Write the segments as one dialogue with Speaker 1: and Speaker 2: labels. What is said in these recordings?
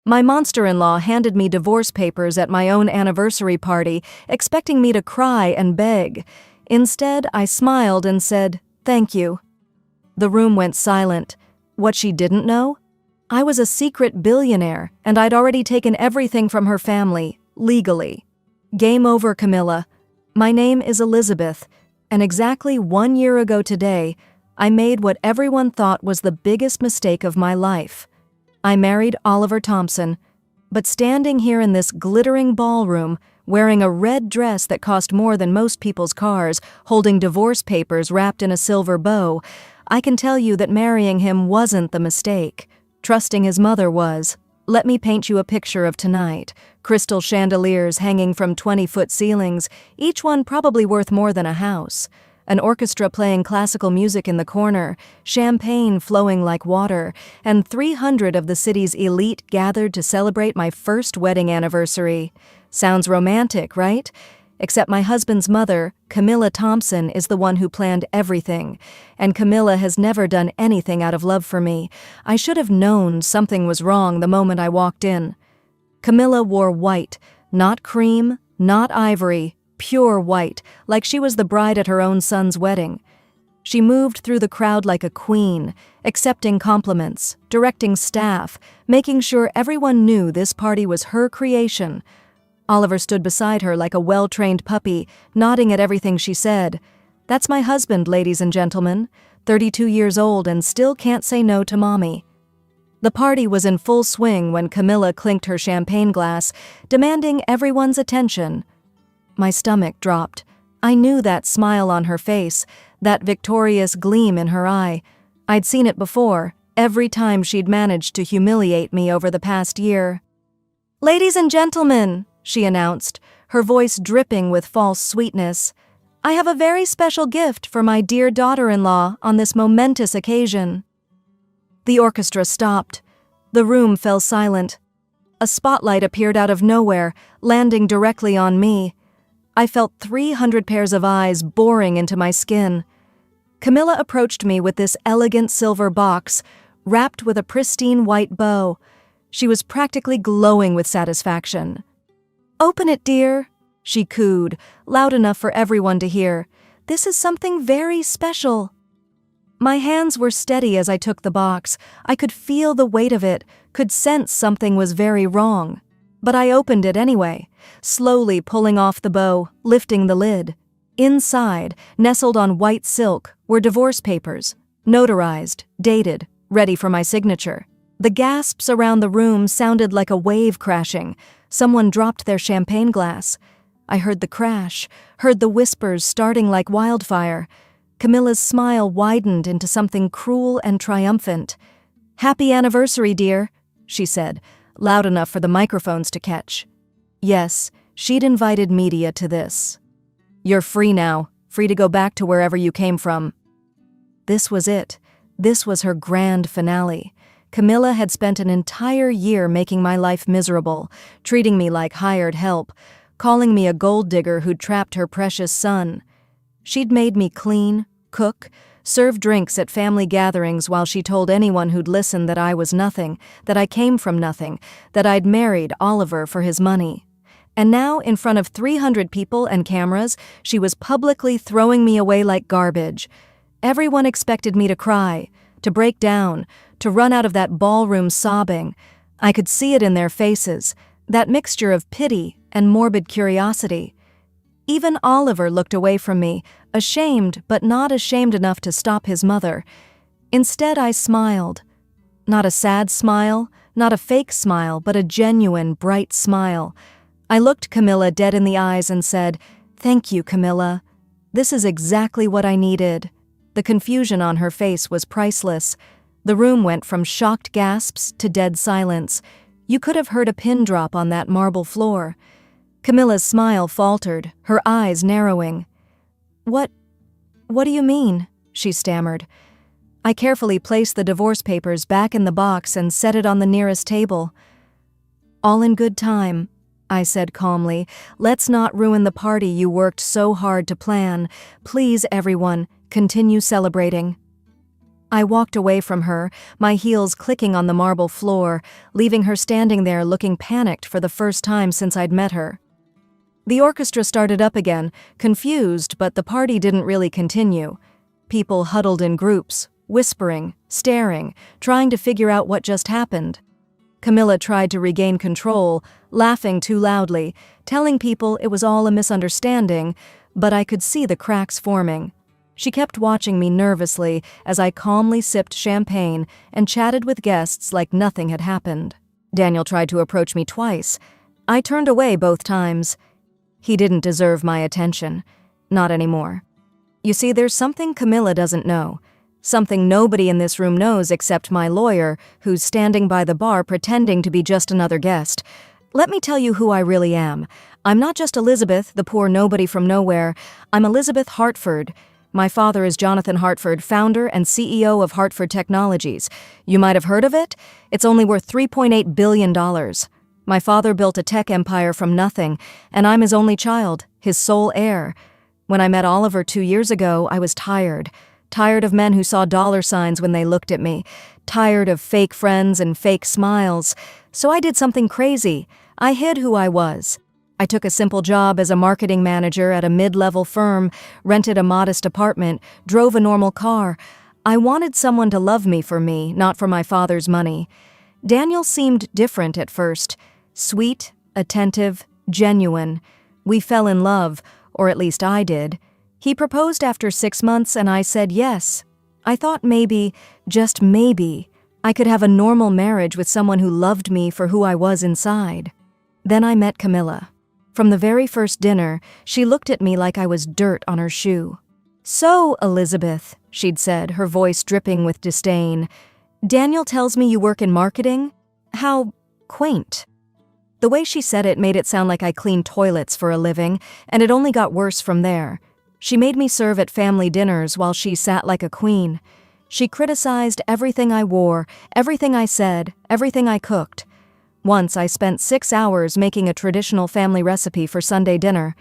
Speaker 1: My monster-in-law handed me divorce papers at my own anniversary party, expecting me to cry and beg. Instead, I smiled and said, "Thank you." The room went silent. What she didn't know? I was a secret billionaire, and I'd already taken everything from her family, legally. Game over, Camilla. My name is Elizabeth, and exactly 1 year ago today, I made what everyone thought was the biggest mistake of my life. I married Oliver Thompson, but standing here in this glittering ballroom, wearing a red dress that cost more than most people's cars, holding divorce papers wrapped in a silver bow, I can tell you that marrying him wasn't the mistake. Trusting his mother was. Let me paint you a picture of tonight. Crystal chandeliers hanging from 20-foot ceilings, each one probably worth more than a house. An orchestra playing classical music in the corner, champagne flowing like water, and 300 of the city's elite gathered to celebrate my first wedding anniversary. Sounds romantic, right? Except my husband's mother, Camilla Thompson, is the one who planned everything, and Camilla has never done anything out of love for me. I should have known something was wrong the moment I walked in. Camilla wore white, not cream, not ivory, pure white, like she was the bride at her own son's wedding. She moved through the crowd like a queen, accepting compliments, directing staff, making sure everyone knew this party was her creation. Oliver stood beside her like a well-trained puppy, nodding at everything she said. That's my husband, ladies and gentlemen, 32 years old and still can't say no to mommy. The party was in full swing when Camilla clinked her champagne glass, demanding everyone's attention. My stomach dropped. I knew that smile on her face, that victorious gleam in her eye. I'd seen it before, every time she'd managed to humiliate me over the past year. "Ladies and gentlemen," she announced, her voice dripping with false sweetness, "I have a very special gift for my dear daughter-in-law on this momentous occasion." The orchestra stopped. The room fell silent. A spotlight appeared out of nowhere, landing directly on me. I felt 300 pairs of eyes boring into my skin. Camilla approached me with this elegant silver box, wrapped with a pristine white bow. She was practically glowing with satisfaction. "Open it, dear," she cooed, loud enough for everyone to hear. "This is something very special." My hands were steady as I took the box. I could feel the weight of it, could sense something was very wrong. But I opened it anyway, slowly pulling off the bow, lifting the lid. Inside, nestled on white silk, were divorce papers, notarized, dated, ready for my signature. The gasps around the room sounded like a wave crashing. Someone dropped their champagne glass. I heard the crash, heard the whispers starting like wildfire. Camilla's smile widened into something cruel and triumphant. "Happy anniversary, dear," she said, loud enough for the microphones to catch. Yes, she'd invited media to this. "You're free now, free to go back to wherever you came from." This was it. This was her grand finale. Camilla had spent an entire year making my life miserable, treating me like hired help, calling me a gold digger who'd trapped her precious son. She'd made me clean, cook, serve drinks at family gatherings while she told anyone who'd listen that I was nothing, that I came from nothing, that I'd married Oliver for his money. And now, in front of 300 people and cameras, she was publicly throwing me away like garbage. Everyone expected me to cry, to break down, to run out of that ballroom sobbing. I could see it in their faces, that mixture of pity and morbid curiosity. Even Oliver looked away from me, ashamed but not ashamed enough to stop his mother. Instead, I smiled. Not a sad smile, not a fake smile, but a genuine, bright smile. I looked Camilla dead in the eyes and said, "Thank you, Camilla. This is exactly what I needed." The confusion on her face was priceless. The room went from shocked gasps to dead silence. You could have heard a pin drop on that marble floor. Camilla's smile faltered, her eyes narrowing. What do you mean?" she stammered. I carefully placed the divorce papers back in the box and set it on the nearest table. "All in good time," I said calmly. "Let's not ruin the party you worked so hard to plan. Please, everyone, continue celebrating." I walked away from her, my heels clicking on the marble floor, leaving her standing there looking panicked for the first time since I'd met her. The orchestra started up again, confused, but the party didn't really continue. People huddled in groups, whispering, staring, trying to figure out what just happened. Camilla tried to regain control, laughing too loudly, telling people it was all a misunderstanding, but I could see the cracks forming. She kept watching me nervously as I calmly sipped champagne and chatted with guests like nothing had happened. Daniel tried to approach me twice. I turned away both times. He didn't deserve my attention. Not anymore. You see, there's something Camilla doesn't know. Something nobody in this room knows except my lawyer, who's standing by the bar pretending to be just another guest. Let me tell you who I really am. I'm not just Elizabeth, the poor nobody from nowhere. I'm Elizabeth Hartford. My father is Jonathan Hartford, founder and CEO of Hartford Technologies. You might have heard of it? It's only worth $3.8 billion. My father built a tech empire from nothing, and I'm his only child, his sole heir. When I met Oliver 2 years ago, I was tired. Tired of men who saw dollar signs when they looked at me. Tired of fake friends and fake smiles. So I did something crazy. I hid who I was. I took a simple job as a marketing manager at a mid-level firm, rented a modest apartment, drove a normal car. I wanted someone to love me, not for my father's money. Daniel seemed different at first. Sweet, attentive, genuine. We fell in love, or at least I did. He proposed after 6 months and I said yes. I thought maybe, just maybe, I could have a normal marriage with someone who loved me for who I was inside. Then I met Camilla. From the very first dinner, she looked at me like I was dirt on her shoe. "So, Elizabeth," she'd said, her voice dripping with disdain, "Daniel tells me you work in marketing? How quaint." The way she said it made it sound like I cleaned toilets for a living, and it only got worse from there. She made me serve at family dinners while she sat like a queen. She criticized everything I wore, everything I said, everything I cooked. Once I spent 6 hours making a traditional family recipe for Sunday dinner.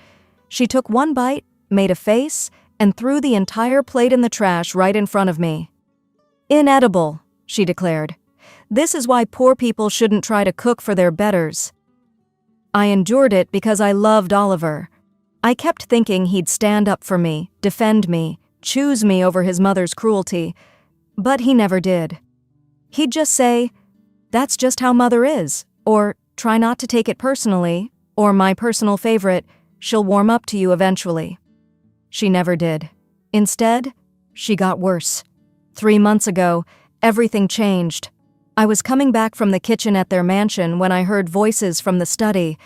Speaker 1: She took one bite, made a face, and threw the entire plate in the trash right in front of me. "Inedible," she declared. "This is why poor people shouldn't try to cook for their betters." I endured it because I loved Oliver. I kept thinking he'd stand up for me, defend me, choose me over his mother's cruelty. But he never did. He'd just say, "That's just how Mother is," or "Try not to take it personally," or my personal favorite, "She'll warm up to you eventually." She never did. Instead, she got worse. 3 months ago, everything changed. I was coming back from the kitchen at their mansion when I heard voices from the study.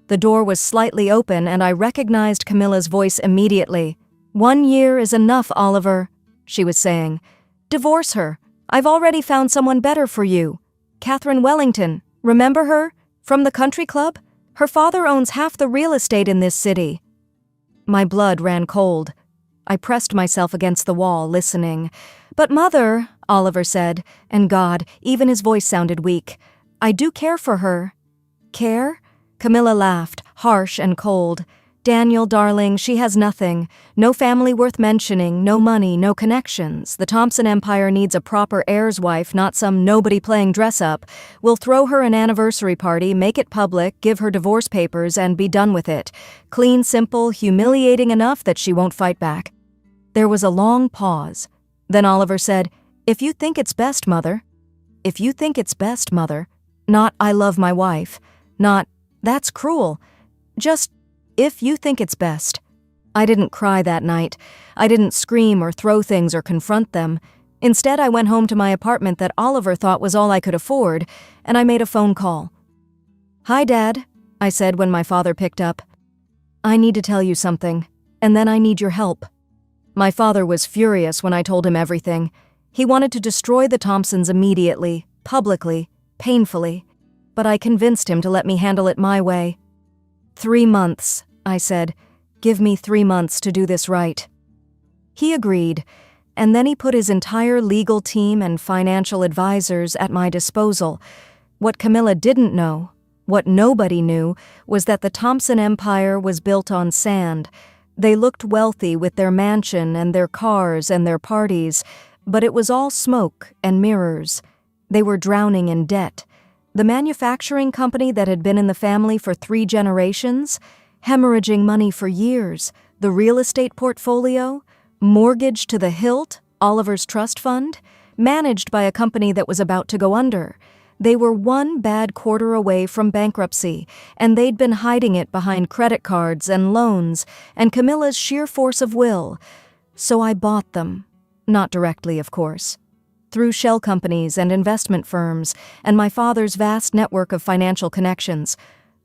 Speaker 1: The door was slightly open and I recognized Camilla's voice immediately. "1 year is enough, Oliver," she was saying. "Divorce her. I've already found someone better for you. Catherine Wellington. Remember her? From the country club? Her father owns half the real estate in this city." My blood ran cold. I pressed myself against the wall, listening. "But Mother," Oliver said, and God, even his voice sounded weak, "I do care for her." "Care?" Camilla laughed, harsh and cold. "Daniel, darling, she has nothing. No family worth mentioning, no money, no connections. The Thompson Empire needs a proper heir's wife, not some nobody playing dress-up. We'll throw her an anniversary party, make it public, give her divorce papers, and be done with it. Clean, simple, humiliating enough that she won't fight back." There was a long pause. Then Oliver said, "If you think it's best, Mother." If you think it's best, Mother. Not, "I love my wife." Not, "That's cruel." Just, "If you think it's best." I didn't cry that night. I didn't scream or throw things or confront them. Instead, I went home to my apartment that Oliver thought was all I could afford, and I made a phone call. "Hi, Dad," I said when my father picked up. "I need to tell you something, and then I need your help." My father was furious when I told him everything. He wanted to destroy the Thompsons immediately, publicly, painfully, but I convinced him to let me handle it my way. 3 months, I said. "Give me 3 months to do this right." He agreed, and then he put his entire legal team and financial advisors at my disposal. What Camilla didn't know, what nobody knew, was that the Thompson Empire was built on sand. They looked wealthy with their mansion and their cars and their parties, But it was all smoke and mirrors. They were drowning in debt. The manufacturing company that had been in the family for 3 generations, hemorrhaging money for years, the real estate portfolio, mortgage to the hilt, Oliver's trust fund, managed by a company that was about to go under. They were 1 bad quarter away from bankruptcy, and they'd been hiding it behind credit cards and loans and Camilla's sheer force of will. So I bought them. Not directly, of course. Through shell companies and investment firms and my father's vast network of financial connections.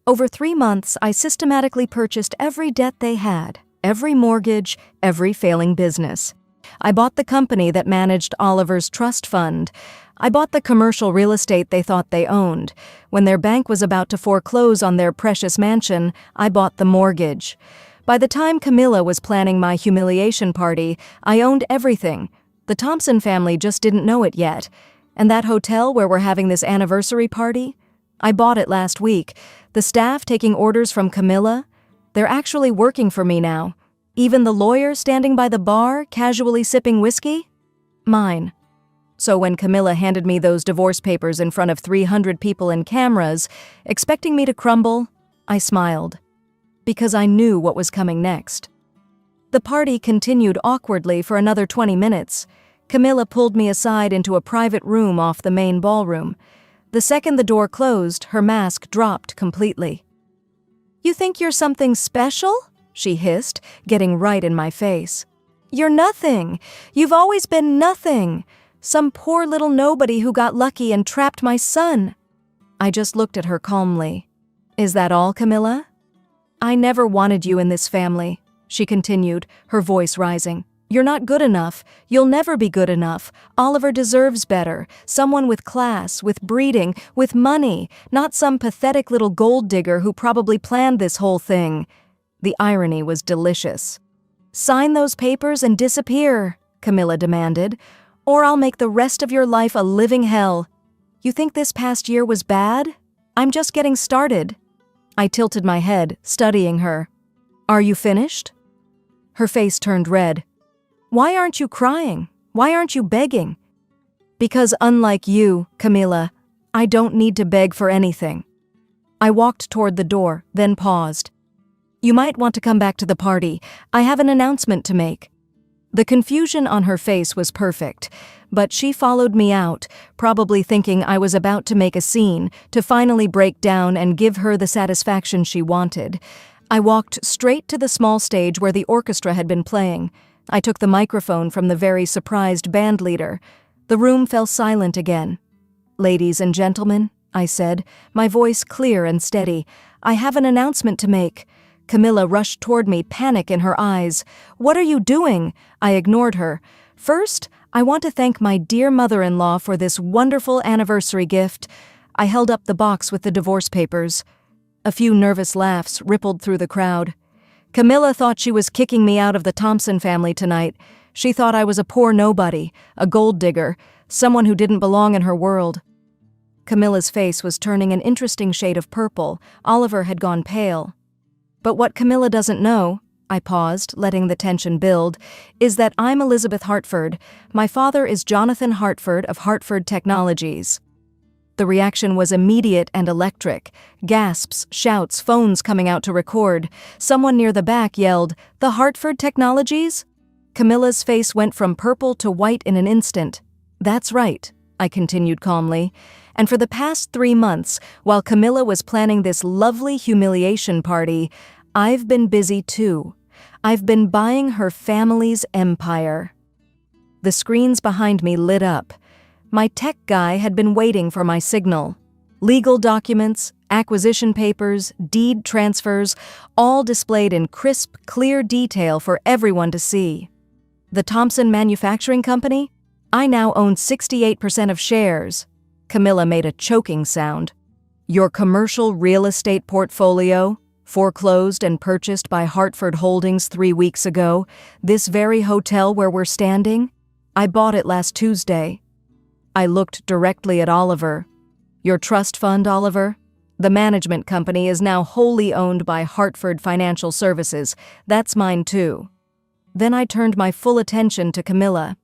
Speaker 1: Over 3 months, I systematically purchased every debt they had, every mortgage, every failing business. I bought the company that managed Oliver's trust fund. I bought the commercial real estate they thought they owned. When their bank was about to foreclose on their precious mansion, I bought the mortgage. By the time Camilla was planning my humiliation party, I owned everything. The Thompson family just didn't know it yet. And that hotel where we're having this anniversary party? I bought it last week. The staff taking orders from Camilla? They're actually working for me now. Even the lawyer standing by the bar, casually sipping whiskey? Mine. So when Camilla handed me those divorce papers in front of 300 people and cameras, expecting me to crumble, I smiled. Because I knew what was coming next. The party continued awkwardly for another 20 minutes. Camilla pulled me aside into a private room off the main ballroom. The second the door closed, her mask dropped completely. "You think you're something special?" she hissed, getting right in my face. "You're nothing. You've always been nothing. Some poor little nobody who got lucky and trapped my son." I just looked at her calmly. "Is that all, Camilla?" "I never wanted you in this family," she continued, her voice rising. "You're not good enough. You'll never be good enough. Oliver deserves better. Someone with class, with breeding, with money, not some pathetic little gold digger who probably planned this whole thing." The irony was delicious. "Sign those papers and disappear," Camilla demanded, "or I'll make the rest of your life a living hell. You think this past year was bad? I'm just getting started." I tilted my head, studying her. "Are you finished?" Her face turned red. "Why aren't you crying? Why aren't you begging?" "Because unlike you, Camilla, I don't need to beg for anything." I walked toward the door, then paused. "You might want to come back to the party. I have an announcement to make." The confusion on her face was perfect, but she followed me out, probably thinking I was about to make a scene, to finally break down and give her the satisfaction she wanted. I walked straight to the small stage where the orchestra had been playing. I took the microphone from the very surprised band leader. The room fell silent again. "Ladies and gentlemen," I said, my voice clear and steady, "I have an announcement to make." Camilla rushed toward me, panic in her eyes. "What are you doing?" I ignored her. "First, I want to thank my dear mother-in-law for this wonderful anniversary gift." I held up the box with the divorce papers. A few nervous laughs rippled through the crowd. Camilla thought she was kicking me out of the Thompson family tonight. She thought I was a poor nobody, a gold digger, someone who didn't belong in her world. Camilla's face was turning an interesting shade of purple. Oliver had gone pale. "But what Camilla doesn't know," I paused, letting the tension build, "is that I'm Elizabeth Hartford. My father is Jonathan Hartford of Hartford Technologies." The reaction was immediate and electric. Gasps, shouts, phones coming out to record. Someone near the back yelled, "The Hartford Technologies?" Camilla's face went from purple to white in an instant. "That's right," I continued calmly. "And for the past 3 months, while Camilla was planning this lovely humiliation party, I've been busy too. I've been buying her family's empire." The screens behind me lit up. My tech guy had been waiting for my signal. Legal documents, acquisition papers, deed transfers, all displayed in crisp, clear detail for everyone to see. The Thompson Manufacturing Company? I now own 68% of shares. Camilla made a choking sound. "Your commercial real estate portfolio, foreclosed and purchased by Hartford Holdings 3 weeks ago, this very hotel where we're standing? I bought it last Tuesday." I looked directly at Oliver. "Your trust fund, Oliver? The management company is now wholly owned by Hartford Financial Services. That's mine too." Then I turned my full attention to Camilla.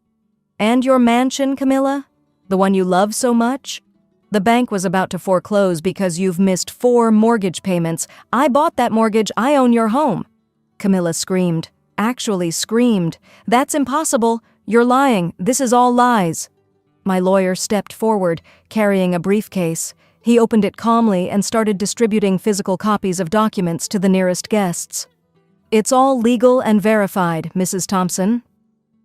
Speaker 1: And your mansion, Camilla? The one you love so much? The bank was about to foreclose because you've missed 4 mortgage payments. I bought that mortgage. I own your home. Camilla screamed. Actually screamed. That's impossible. You're lying. This is all lies. My lawyer stepped forward, carrying a briefcase. He opened it calmly and started distributing physical copies of documents to the nearest guests. It's all legal and verified, Mrs. Thompson.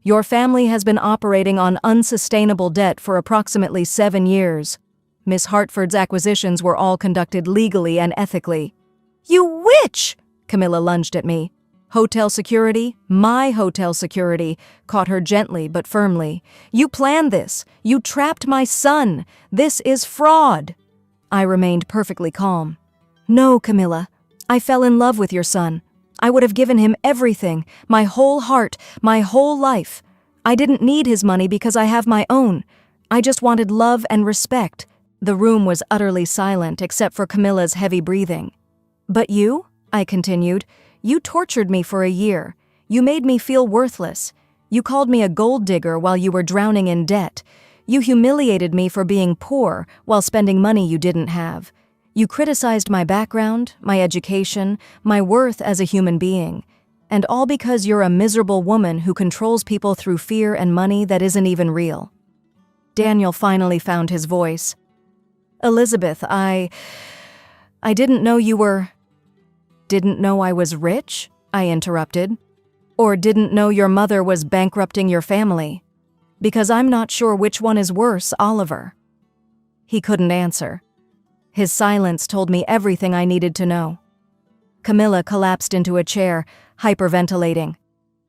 Speaker 1: Your family has been operating on unsustainable debt for approximately 7 years. Miss Hartford's acquisitions were all conducted legally and ethically. You witch! Camilla lunged at me. Hotel security, my hotel security, caught her gently but firmly. You planned this. You trapped my son. This is fraud. I remained perfectly calm. No, Camilla. I fell in love with your son. I would have given him everything, my whole heart, my whole life. I didn't need his money because I have my own. I just wanted love and respect. The room was utterly silent except for Camilla's heavy breathing. But you, I continued, you tortured me for a year. You made me feel worthless. You called me a gold digger while you were drowning in debt. You humiliated me for being poor while spending money you didn't have. You criticized my background, my education, my worth as a human being. And all because you're a miserable woman who controls people through fear and money that isn't even real. Daniel finally found his voice. Elizabeth, I didn't know you were... Didn't know I was rich? I interrupted. Or didn't know your mother was bankrupting your family? Because I'm not sure which one is worse, Oliver. He couldn't answer. His silence told me everything I needed to know. Camilla collapsed into a chair, hyperventilating.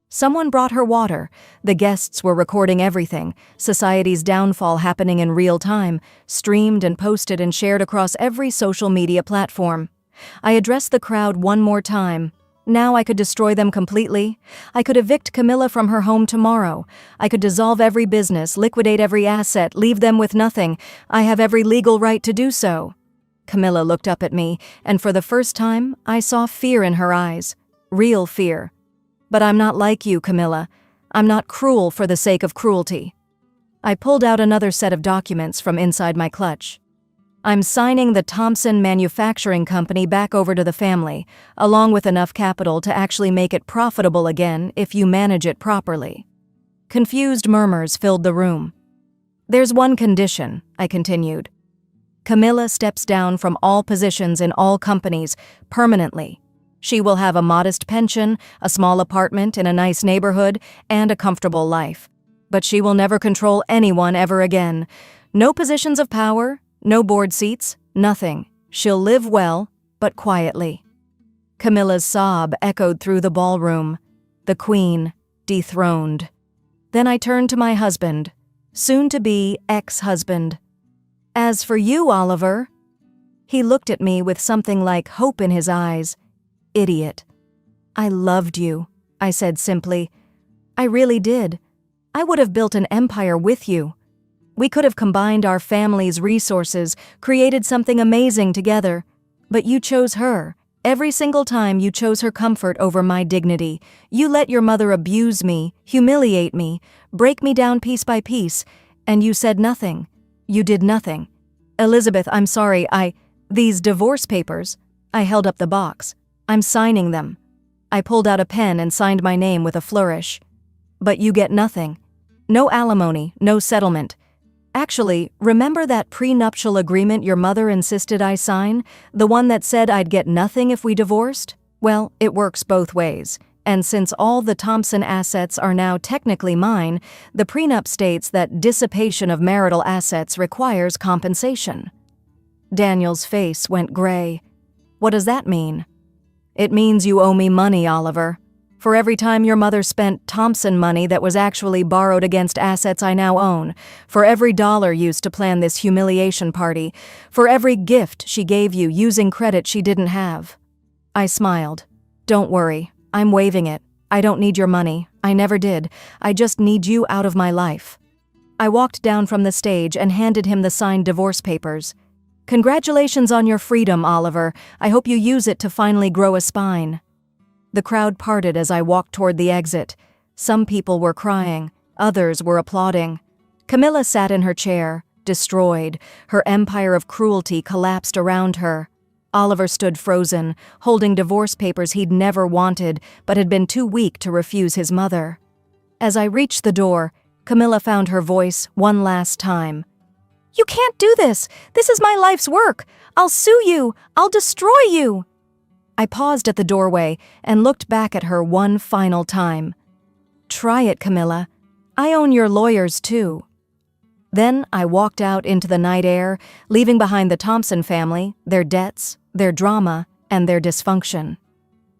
Speaker 1: Someone brought her water. The guests were recording everything, society's downfall happening in real time, streamed and posted and shared across every social media platform. I addressed the crowd one more time. Now I could destroy them completely. I could evict Camilla from her home tomorrow. I could dissolve every business, liquidate every asset, leave them with nothing. I have every legal right to do so. Camilla looked up at me, and for the first time, I saw fear in her eyes. Real fear. But I'm not like you, Camilla. I'm not cruel for the sake of cruelty. I pulled out another set of documents from inside my clutch. I'm signing the Thompson Manufacturing Company back over to the family, along with enough capital to actually make it profitable again if you manage it properly. Confused murmurs filled the room. There's one condition, I continued. Camilla steps down from all positions in all companies, permanently. She will have a modest pension, a small apartment in a nice neighborhood, and a comfortable life. But she will never control anyone ever again. No positions of power, no board seats, nothing. She'll live well, but quietly. Camilla's sob echoed through the ballroom. The queen, dethroned. Then I turned to my husband, soon-to-be ex-husband. As for you, Oliver, he looked at me with something like hope in his eyes. Idiot. I loved you, I said simply. I really did. I would have built an empire with you. We could have combined our family's resources, created something amazing together. But you chose her. Every single time you chose her comfort over my dignity. You let your mother abuse me, humiliate me, break me down piece by piece, and you said nothing. You did nothing. Elizabeth, I'm sorry, these divorce papers. I held up the box. I'm signing them. I pulled out a pen and signed my name with a flourish. But you get nothing. No alimony, no settlement. Actually, remember that prenuptial agreement your mother insisted I sign? The one that said I'd get nothing if we divorced? Well, it works both ways. And since all the Thompson assets are now technically mine, the prenup states that dissipation of marital assets requires compensation. Daniel's face went gray. What does that mean? It means you owe me money, Oliver. For every time your mother spent Thompson money that was actually borrowed against assets I now own, for every dollar used to plan this humiliation party, for every gift she gave you using credit she didn't have. I smiled. Don't worry, I'm waiving it. I don't need your money. I never did. I just need you out of my life. I walked down from the stage and handed him the signed divorce papers. Congratulations on your freedom, Oliver. I hope you use it to finally grow a spine. The crowd parted as I walked toward the exit. Some people were crying. Others were applauding. Camilla sat in her chair, destroyed. Her empire of cruelty collapsed around her. Oliver stood frozen, holding divorce papers he'd never wanted but had been too weak to refuse his mother. As I reached the door, Camilla found her voice one last time. "You can't do this! This is my life's work! I'll sue you! I'll destroy you!" I paused at the doorway and looked back at her one final time. "Try it, Camilla. I own your lawyers, too." Then I walked out into the night air, leaving behind the Thompson family, their debts, their drama, and their dysfunction.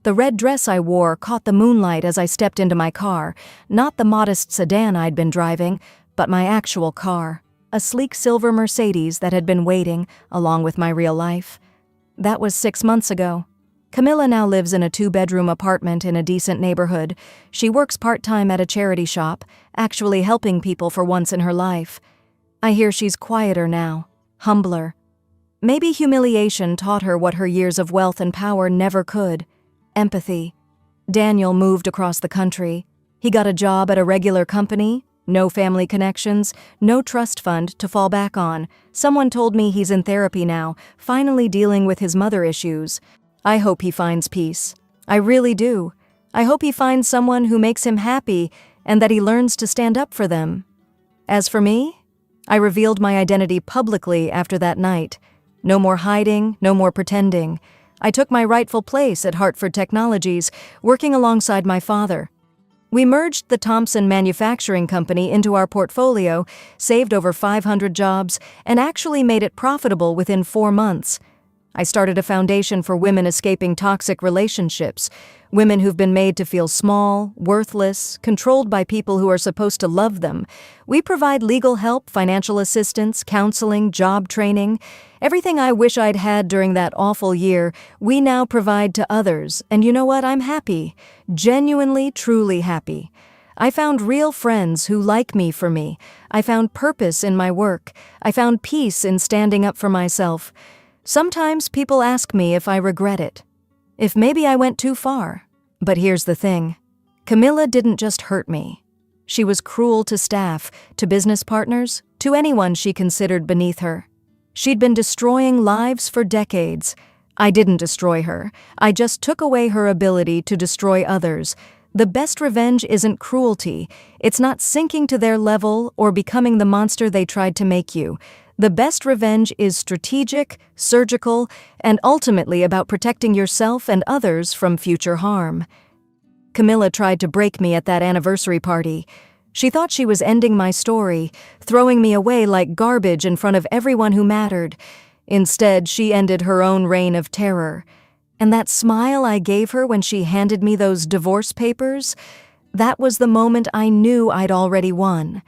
Speaker 1: The red dress I wore caught the moonlight as I stepped into my car, not the modest sedan I'd been driving, but my actual car, a sleek silver Mercedes that had been waiting, along with my real life. That was 6 months ago. Camilla now lives in a 2-bedroom apartment in a decent neighborhood. She works part-time at a charity shop, actually helping people for once in her life. I hear she's quieter now, humbler. Maybe humiliation taught her what her years of wealth and power never could: empathy. Daniel moved across the country. He got a job at a regular company, no family connections, no trust fund to fall back on. Someone told me he's in therapy now, finally dealing with his mother issues. I hope he finds peace. I really do. I hope he finds someone who makes him happy and that he learns to stand up for them. As for me, I revealed my identity publicly after that night. No more hiding, no more pretending. I took my rightful place at Hartford Technologies, working alongside my father. We merged the Thompson Manufacturing Company into our portfolio, saved over 500 jobs, and actually made it profitable within 4 months. I started a foundation for women escaping toxic relationships, women who've been made to feel small, worthless, controlled by people who are supposed to love them. We provide legal help, financial assistance, counseling, job training. Everything I wish I'd had during that awful year, we now provide to others. And you know what? I'm happy. Genuinely, truly happy. I found real friends who like me for me. I found purpose in my work. I found peace in standing up for myself. Sometimes people ask me if I regret it, if maybe I went too far. But here's the thing. Camilla didn't just hurt me. She was cruel to staff, to business partners, to anyone she considered beneath her. She'd been destroying lives for decades. I didn't destroy her. I just took away her ability to destroy others. The best revenge isn't cruelty. It's not sinking to their level or becoming the monster they tried to make you. The best revenge is strategic, surgical, and ultimately about protecting yourself and others from future harm. Camilla tried to break me at that anniversary party. She thought she was ending my story, throwing me away like garbage in front of everyone who mattered. Instead, she ended her own reign of terror. And that smile I gave her when she handed me those divorce papers, that was the moment I knew I'd already won.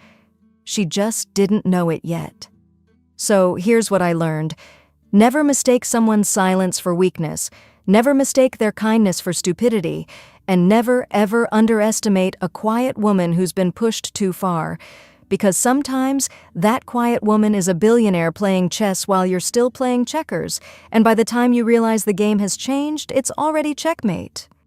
Speaker 1: She just didn't know it yet. So here's what I learned. Never mistake someone's silence for weakness, never mistake their kindness for stupidity, and never, ever underestimate a quiet woman who's been pushed too far. Because sometimes that quiet woman is a billionaire playing chess while you're still playing checkers, and by the time you realize the game has changed, it's already checkmate.